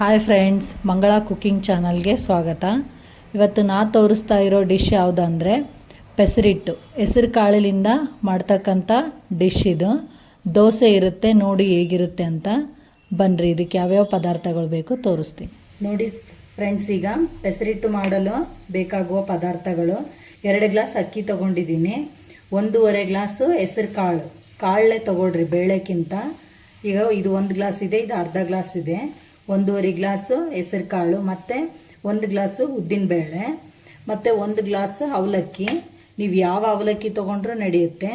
Hi friends, ಮಂಗಳ cooking ಚಾನಲ್ಗೆ ಸ್ವಾಗತ. ಇವತ್ತು ನಾ ತೋರಿಸ್ತಾ ಇರೋ ಡಿಶ್ ಯಾವುದಂದರೆ ಪೆಸರಿಟ್ಟು, ಹೆಸರು ಕಾಳಿನಿಂದ ಮಾಡ್ತಕ್ಕಂಥ ಡಿಶ್ ಇದು. ದೋಸೆ ಇರುತ್ತೆ, ನೋಡಿ ಹೇಗಿರುತ್ತೆ ಅಂತ. ಬನ್ನಿರಿ, ಇದಕ್ಕೆ ಯಾವ್ಯಾವ ಪದಾರ್ಥಗಳು ಬೇಕು ತೋರಿಸ್ತೀನಿ. ನೋಡಿ ಫ್ರೆಂಡ್ಸ್, ಈಗ ಪೆಸರಿಟ್ಟು ಮಾಡಲು ಬೇಕಾಗುವ ಪದಾರ್ಥಗಳು: 2 ಗ್ಲಾಸ್ ಅಕ್ಕಿ ತೊಗೊಂಡಿದ್ದೀನಿ, 1.5 ಗ್ಲಾಸು ಹೆಸರು ಕಾಳೇ ತೊಗೊಳ್ರಿ ಬೇಳೆಕ್ಕಿಂತ. ಈಗ ಇದು 1 ಗ್ಲಾಸ್ ಇದೆ, ಇದು ಅರ್ಧ ಗ್ಲಾಸ್ ಇದೆ. 1.5 ಗ್ಲಾಸು ಹೆಸರು ಕಾಳು, ಮತ್ತು 1 ಗ್ಲಾಸು ಉದ್ದಿನಬೇಳೆ, ಮತ್ತು 1 ಗ್ಲಾಸ್ ಅವಲಕ್ಕಿ. ನೀವು ಯಾವ ಅವಲಕ್ಕಿ ತೊಗೊಂಡ್ರೂ ನಡೆಯುತ್ತೆ.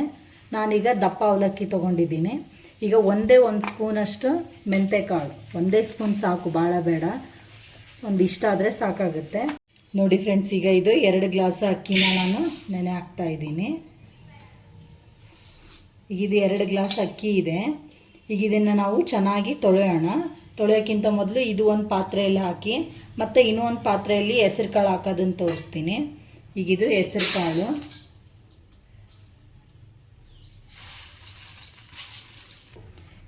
ನಾನೀಗ ದಪ್ಪ ಅವಲಕ್ಕಿ ತೊಗೊಂಡಿದ್ದೀನಿ. ಈಗ ಒಂದೇ 1 ಸ್ಪೂನಷ್ಟು ಮೆಂತೆಕಾಳು, 1 ಸ್ಪೂನ್ ಸಾಕು, ಭಾಳ ಬೇಡ, ಇಷ್ಟ ಆದರೆ ಸಾಕಾಗುತ್ತೆ. ನೋಡಿ ಫ್ರೆಂಡ್ಸ್, ಈಗ ಇದು 2 ಗ್ಲಾಸ್ ಅಕ್ಕಿನ ನಾನು ನೆನೆ ಹಾಕ್ತಾ ಇದ್ದೀನಿ. ಈಗ ಇದು 2 ಗ್ಲಾಸ್ ಅಕ್ಕಿ ಇದೆ. ಈಗ ಇದನ್ನು ನಾವು ಚೆನ್ನಾಗಿ ತೊಳೆಯೋಣ. ತೊಳೆಯೋಕ್ಕಿಂತ ಮೊದಲು ಇದು ಒಂದು ಪಾತ್ರೆಯಲ್ಲಿ ಹಾಕಿ, ಮತ್ತು ಇನ್ನೊಂದು ಪಾತ್ರೆಯಲ್ಲಿ ಹೆಸರು ಕಾಳು ಹಾಕೋದನ್ನು ತೋರಿಸ್ತೀನಿ. ಈಗ ಇದು ಹೆಸರು ಕಾಳು.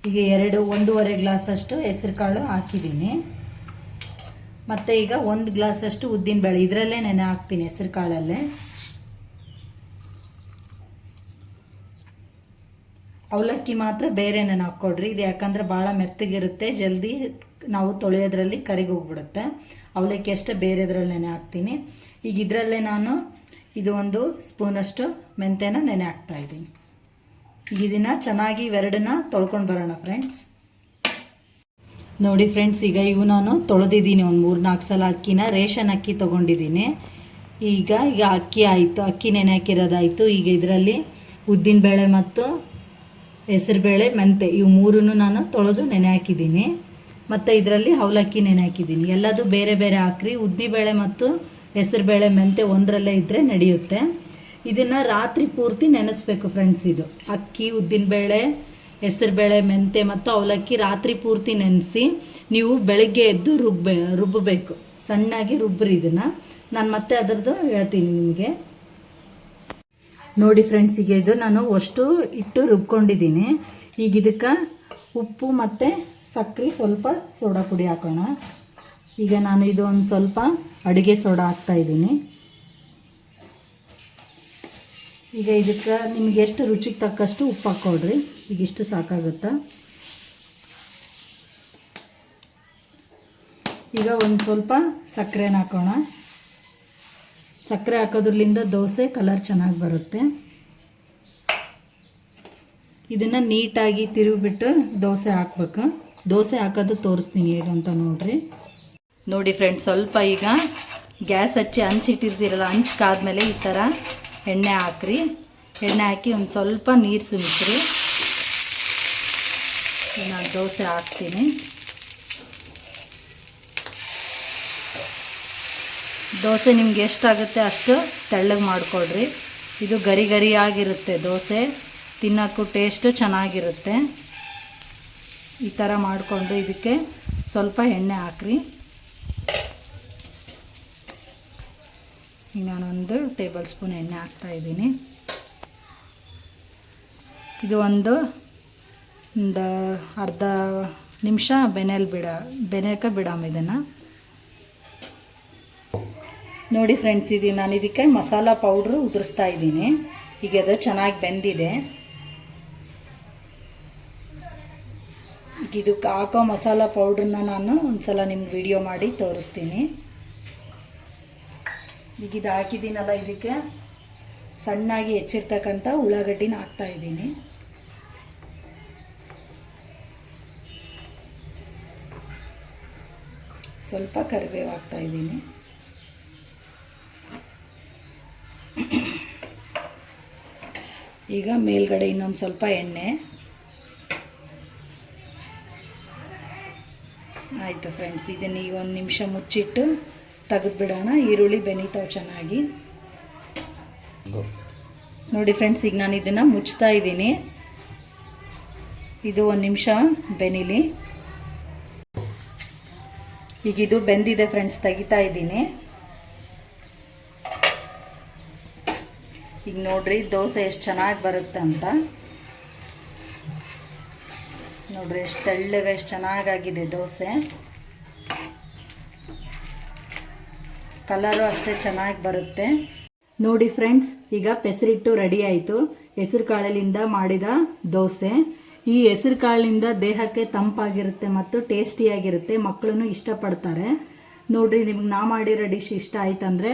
ಈಗ 1.5 ಗ್ಲಾಸಷ್ಟು ಹೆಸರು ಕಾಳು ಹಾಕಿದ್ದೀನಿ. ಮತ್ತು ಈಗ 1 ಗ್ಲಾಸಷ್ಟು ಉದ್ದಿನಬೇಳೆ ಇದರಲ್ಲೇ ನೆನೆ ಹಾಕ್ತೀನಿ, ಹೆಸರು ಕಾಳಲ್ಲೇ. ಅವಲಕ್ಕಿ ಮಾತ್ರ ಬೇರೆ ನೆನೆ ಹಾಕ್ಕೊಡ್ರಿ, ಇದು ಯಾಕಂದರೆ ಭಾಳ ಮೆತ್ತಗಿರುತ್ತೆ, ಜಲ್ದಿ ನಾವು ತೊಳೆಯೋದ್ರಲ್ಲಿ ಕರಿಗೋಗ್ಬಿಡುತ್ತೆ. ಅವಲಕ್ಕಿ ಅಷ್ಟೇ ಬೇರೆದ್ರಲ್ಲಿ ನೆನೆ ಹಾಕ್ತೀನಿ. ಈಗ ಇದರಲ್ಲೇ ನಾನು ಇದು 1 ಸ್ಪೂನಷ್ಟು ಮೆಂತ್ಯನ ನೆನೆ ಹಾಕ್ತಾಯಿದ್ದೀನಿ. ಈಗ ಇದನ್ನು ಚೆನ್ನಾಗಿ ಇವೆರಡನ್ನ ತೊಳ್ಕೊಂಡು ಬರೋಣ ಫ್ರೆಂಡ್ಸ್. ನೋಡಿ ಫ್ರೆಂಡ್ಸ್, ಈಗ ಇವು ನಾನು ತೊಳೆದಿದ್ದೀನಿ, ಒಂದು 3-4 ಸಲ ಅಕ್ಕಿನ. ರೇಷನ್ ಅಕ್ಕಿ ತೊಗೊಂಡಿದ್ದೀನಿ. ಈಗ ಅಕ್ಕಿ ಆಯಿತು, ಅಕ್ಕಿ ನೆನೆ ಹಾಕಿರೋದಾಯಿತು. ಈಗ ಇದರಲ್ಲಿ ಉದ್ದಿನಬೇಳೆ ಮತ್ತು ಹೆಸರುಬೇಳೆ, ಮೆಂತೆ, ಇವು 3 ನಾನು ತೊಳೆದು ನೆನೆ ಹಾಕಿದ್ದೀನಿ. ಮತ್ತು ಇದರಲ್ಲಿ ಅವಲಕ್ಕಿ ನೆನೆ ಹಾಕಿದ್ದೀನಿ. ಎಲ್ಲದೂ ಬೇರೆ ಬೇರೆ ಹಾಕ್ರಿ. ಉದ್ದಿನಬೇಳೆ ಮತ್ತು ಹೆಸರುಬೇಳೆ, ಮೆಂತೆ ಒಂದರಲ್ಲೇ ಇದ್ದರೆ ನಡೆಯುತ್ತೆ. ಇದನ್ನು ರಾತ್ರಿ ಪೂರ್ತಿ ನೆನೆಸ್ಬೇಕು ಫ್ರೆಂಡ್ಸ್. ಇದು ಅಕ್ಕಿ, ಉದ್ದಿನಬೇಳೆ, ಹೆಸರುಬೇಳೆ, ಮೆಂತೆ ಮತ್ತು ಅವಲಕ್ಕಿ ರಾತ್ರಿ ಪೂರ್ತಿ ನೆನೆಸಿ ನೀವು ಬೆಳಗ್ಗೆ ಎದ್ದು ರುಬ್ಬಬೇಕು. ಸಣ್ಣಾಗಿ ರುಬ್ಬ್ರಿ ಇದನ್ನು. ನಾನು ಮತ್ತೆ ಅದರದ್ದು ಹೇಳ್ತೀನಿ ನಿಮಗೆ. ನೋಡಿ ಫ್ರೆಂಡ್ಸ್, ಈಗ ಇದು ನಾನು ಅಷ್ಟು ಇಟ್ಟು ರುಬ್ಕೊಂಡಿದ್ದೀನಿ. ಈಗ ಇದಕ್ಕೆ ಉಪ್ಪು ಮತ್ತು ಸಕ್ಕರೆ, ಸ್ವಲ್ಪ ಸೋಡಾ ಪುಡಿ ಹಾಕೋಣ. ಈಗ ನಾನು ಇದು ಒಂದು ಸ್ವಲ್ಪ ಅಡುಗೆ ಸೋಡಾ ಹಾಕ್ತಾಯಿದ್ದೀನಿ. ಈಗ ಇದಕ್ಕೆ ನಿಮಗೆ ಎಷ್ಟು ರುಚಿಗೆ ತಕ್ಕಷ್ಟು ಉಪ್ಪು ಹಾಕ್ಕೊಡ್ರಿ. ಈಗ ಇಷ್ಟು ಸಾಕಾಗುತ್ತಾ. ಈಗ ಒಂದು ಸ್ವಲ್ಪ ಸಕ್ಕರೆನ ಹಾಕೋಣ. ಸಕ್ಕರೆ ಹಾಕೋದ್ರಲ್ಲಿಂದ ದೋಸೆ ಕಲರ್ ಚೆನ್ನಾಗಿ ಬರುತ್ತೆ. ಇದನ್ನು ನೀಟಾಗಿ ತಿರುಗಿಬಿಟ್ಟು ದೋಸೆ ಹಾಕ್ಬೇಕು. ದೋಸೆ ಹಾಕೋದು ತೋರಿಸ್ತೀನಿ ಹೇಗಂತ ನೋಡ್ರಿ. ನೋಡಿ ಫ್ರೆಂಡ್ಸ್, ಸ್ವಲ್ಪ ಈಗ ಗ್ಯಾಸ್ ಹಚ್ಚಿ ಹಂಚಿಟ್ಟಿರ್ತೀರಲ್ಲ, ಹಂಚ್ಕಾದ್ಮೇಲೆ ಈ ಥರ ಎಣ್ಣೆ ಹಾಕ್ರಿ. ಎಣ್ಣೆ ಹಾಕಿ ಒಂದು ಸ್ವಲ್ಪ ನೀರು ಸುಮಿಸ್ರಿ. ನಾನು ದೋಸೆ ಹಾಕ್ತೀನಿ. ದೋಸೆ ನಿಮ್ಗೆ ಎಷ್ಟಾಗುತ್ತೆ ಅಷ್ಟು ತೆಳ್ಳಗೆ ಮಾಡಿಕೊಡ್ರಿ. ಇದು ಗರಿ ಗರಿಯಾಗಿರುತ್ತೆ ದೋಸೆ, ತಿನ್ನೋಕ್ಕೂ ಟೇಸ್ಟು ಚೆನ್ನಾಗಿರುತ್ತೆ. ಈ ಥರ ಮಾಡಿಕೊಂಡು ಇದಕ್ಕೆ ಸ್ವಲ್ಪ ಎಣ್ಣೆ ಹಾಕ್ರಿ. ಈಗ ನಾನೊಂದು 1 ಟೇಬಲ್ ಸ್ಪೂನ್ ಎಣ್ಣೆ ಹಾಕ್ತಾಯಿದ್ದೀನಿ. ಇದು ಒಂದು ಅರ್ಧ ನಿಮಿಷ ಬೆನೆಯಕ್ಕೆ ಬಿಡಾಮ ಇದನ್ನು. ನೋಡಿ ಫ್ರೆಂಡ್ಸ್, ನಾನು ಇದಕ್ಕೆ ಮಸಾಲ ಪೌಡ್ರು ಉದುರಿಸ್ತಾ ಇದ್ದೀನಿ. ಈಗ ಅದು ಚೆನ್ನಾಗಿ ಬೆಂದಿದೆ. ಈಗ ಇದಕ್ಕೆ ಹಾಕೋ ಮಸಾಲ ಪೌಡ್ರನ್ನ ನಾನು ಒಂದು ಸಲ ನಿಮ್ಗೆ ವಿಡಿಯೋ ಮಾಡಿ ತೋರಿಸ್ತೀನಿ. ಈಗ ಇದು ಹಾಕಿದ್ದೀನಲ್ಲ, ಇದಕ್ಕೆ ಸಣ್ಣಾಗಿ ಹೆಚ್ಚಿರ್ತಕ್ಕಂಥ ಉಳ್ಳಾಗಡ್ಡಿನ ಹಾಕ್ತಾಯಿದ್ದೀನಿ. ಸ್ವಲ್ಪ ಕರಿಬೇವು ಹಾಕ್ತಾಯಿದ್ದೀನಿ. ಈಗ ಮೇಲ್ಗಡೆ ಇನ್ನೊಂದು ಸ್ವಲ್ಪ ಎಣ್ಣೆ ಆಯಿತು ಫ್ರೆಂಡ್ಸ್. ಇದನ್ನು ಈಗ 1 ನಿಮಿಷ ಮುಚ್ಚಿಟ್ಟು ತೆಗೆದುಬಿಡೋಣ. ಈರುಳ್ಳಿ ಬೆನೀತಾವೆ ಚೆನ್ನಾಗಿ. ನೋಡಿ ಫ್ರೆಂಡ್ಸ್, ಈಗ ನಾನು ಇದನ್ನು ಮುಚ್ತಾ ಇದ್ದೀನಿ. ಇದು 1 ನಿಮಿಷ ಬೆನಿಲಿ. ಈಗ ಇದು ಬೆಂದಿದೆ ಫ್ರೆಂಡ್ಸ್, ತೆಗಿತಾ ಇದ್ದೀನಿ. ಈಗ ನೋಡ್ರಿ ದೋಸೆ ಎಷ್ಟು ಚೆನ್ನಾಗಿ ಬರುತ್ತೆ ಅಂತ. ನೋಡ್ರಿ ಎಷ್ಟು ತೆಳ್ಳಗೆ ಎಷ್ಟು ಚೆನ್ನಾಗಾಗಿದೆ ದೋಸೆ. ಕಲರು ಅಷ್ಟೇ ಚೆನ್ನಾಗಿ ಬರುತ್ತೆ. ನೋಡಿ ಫ್ರೆಂಡ್ಸ್, ಈಗ ಪೆಸರಿಟ್ಟು ರೆಡಿ ಆಯಿತು. ಹೆಸರು ಕಾಳಿನಿಂದ ಮಾಡಿದ ದೋಸೆ. ಈ ಹೆಸರು ಕಾಳಿನಿಂದ ದೇಹಕ್ಕೆ ತಂಪಾಗಿರುತ್ತೆ ಮತ್ತು ಟೇಸ್ಟಿಯಾಗಿರುತ್ತೆ. ಮಕ್ಕಳು ಇಷ್ಟಪಡ್ತಾರೆ. ನೋಡ್ರಿ, ನಿಮ್ಗೆ ನಾ ಮಾಡಿರೋ ಡಿಶ್ ಇಷ್ಟ ಆಯ್ತಂದ್ರೆ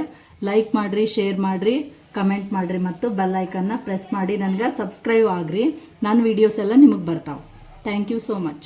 ಲೈಕ್ ಮಾಡಿರಿ, ಶೇರ್ ಮಾಡಿರಿ, ಕಮೆಂಟ್ ಮಾಡಿರಿ ಮತ್ತು ಬೆಲ್ ಐಕನ್ನ ಪ್ರೆಸ್ ಮಾಡಿ ನನಗೆ ಸಬ್ಸ್ಕ್ರೈಬ್ ಆಗ್ರಿ. ನನ್ನ ವೀಡಿಯೋಸ್ ಎಲ್ಲ ನಿಮಗೆ ಬರ್ತಾವೆ. Thank you so much.